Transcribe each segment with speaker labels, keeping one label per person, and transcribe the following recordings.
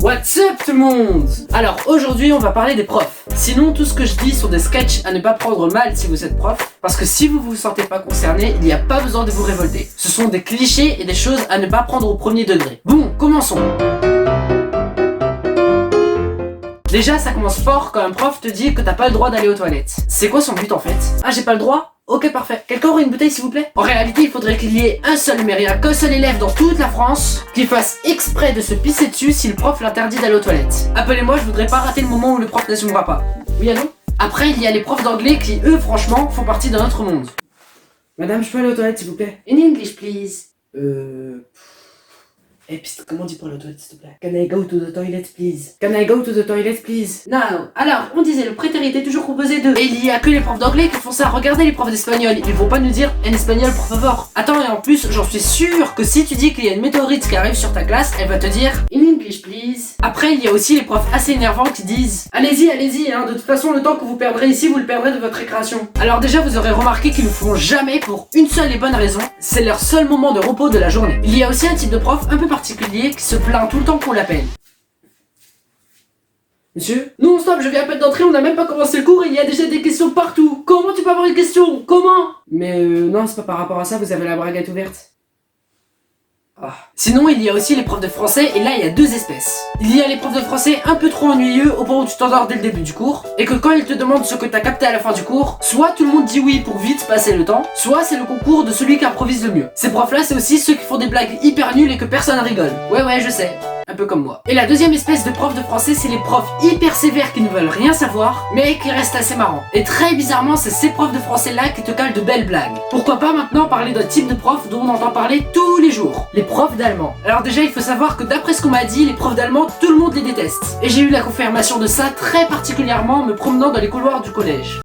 Speaker 1: What's up tout le monde? Alors aujourd'hui on va parler des profs. Sinon tout ce que je dis sont des sketchs à ne pas prendre mal si vous êtes prof. Parce que si vous vous sentez pas concerné, il n'y a pas besoin de vous révolter. Ce sont des clichés et des choses à ne pas prendre au premier degré. Bon, commençons. Déjà ça commence fort quand un prof te dit que t'as pas le droit d'aller aux toilettes. C'est quoi son but en fait? Ah j'ai pas le droit? Ok parfait. Quelqu'un aurait une bouteille s'il vous plaît? En réalité il faudrait qu'il y ait un seul, mais rien qu'un seul élève dans toute la France qui fasse exprès de se pisser dessus si le prof l'interdit d'aller aux toilettes. Appelez-moi, je voudrais pas rater le moment où le prof n'assumera pas. Oui allô? Après il y a les profs d'anglais qui eux franchement font partie d'un autre monde. Madame je peux aller aux toilettes s'il vous plaît? In English please. Eh piste, comment on dit pour aller aux toilettes s'il te plaît? Can I go to the toilet please? Can I go to the toilet please? Now. Alors, on disait le prétérit est toujours composé de... Et il y a que les profs d'anglais qui font ça. Regardez les profs d'espagnol, ils vont pas nous dire en espagnol por favor. Attends, et en plus, j'en suis sûr que si tu dis qu'il y a une météorite qui arrive sur ta classe, elle va te dire in English please. Après, il y a aussi les profs assez énervants qui disent allez-y, allez-y, hein, de toute façon le temps que vous perdrez ici, vous le perdrez de votre récréation. Alors déjà, vous aurez remarqué qu'ils ne font jamais pour une seule et bonne raison, c'est leur seul moment de repos de la journée. Il y a aussi un type de prof un peu particulier qui se plaint tout le temps qu'on l'appelle. Monsieur? Non stop, je viens à peine d'entrer, on n'a même pas commencé le cours et il y a déjà des questions partout. Comment tu peux avoir une question? Comment? Mais non, c'est pas par rapport à ça, vous avez la braguette ouverte. Ah. Sinon il y a aussi les profs de français et là il y a deux espèces. Il y a les profs de français un peu trop ennuyeux au point où tu t'endors dès le début du cours et que quand ils te demandent ce que t'as capté à la fin du cours, soit tout le monde dit oui pour vite passer le temps, soit c'est le concours de celui qui improvise le mieux. Ces profs là c'est aussi ceux qui font des blagues hyper nulles et que personne rigole. Ouais je sais. Un peu comme moi. Et la deuxième espèce de prof de français, c'est les profs hyper sévères qui ne veulent rien savoir, mais qui restent assez marrants. Et très bizarrement, c'est ces profs de français là qui te calent de belles blagues. Pourquoi pas maintenant parler d'un type de prof dont on entend parler tous les jours? Les profs d'allemand. Alors déjà, il faut savoir que d'après ce qu'on m'a dit, les profs d'allemand, tout le monde les déteste. Et j'ai eu la confirmation de ça très particulièrement en me promenant dans les couloirs du collège.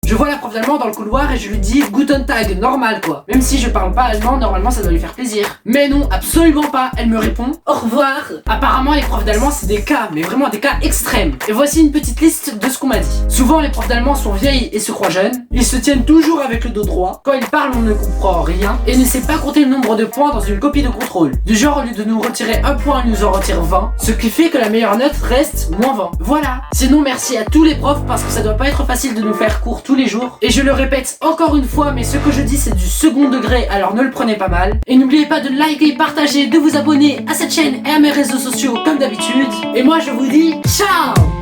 Speaker 1: Je vois la prof d'allemand dans le couloir et je lui dis Guten Tag, normal quoi. Même si je parle pas allemand, normalement ça doit lui faire plaisir. Mais non, absolument pas. Elle me répond au revoir. Apparemment les profs d'allemand c'est des cas, mais vraiment des cas extrêmes. Et voici une petite liste de ce qu'on m'a dit. Souvent les profs d'allemand sont vieilles et se croient jeunes. Ils se tiennent toujours avec le dos droit. Quand ils parlent on ne comprend rien. Et ne sait pas compter le nombre de points dans une copie de contrôle. Du genre au lieu de nous retirer un point, ils nous en retirent 20. Ce qui fait que la meilleure note reste -20. Voilà. Sinon merci à tous les profs parce que ça doit pas être facile de nous faire cours tous les jours. Et je le répète encore une fois, mais ce que je dis c'est du second degré, alors ne le prenez pas mal. Et n'oubliez pas de liker, partager, de vous abonner à cette chaîne et à mes réseaux sociaux comme d'habitude. Et moi je vous dis ciao!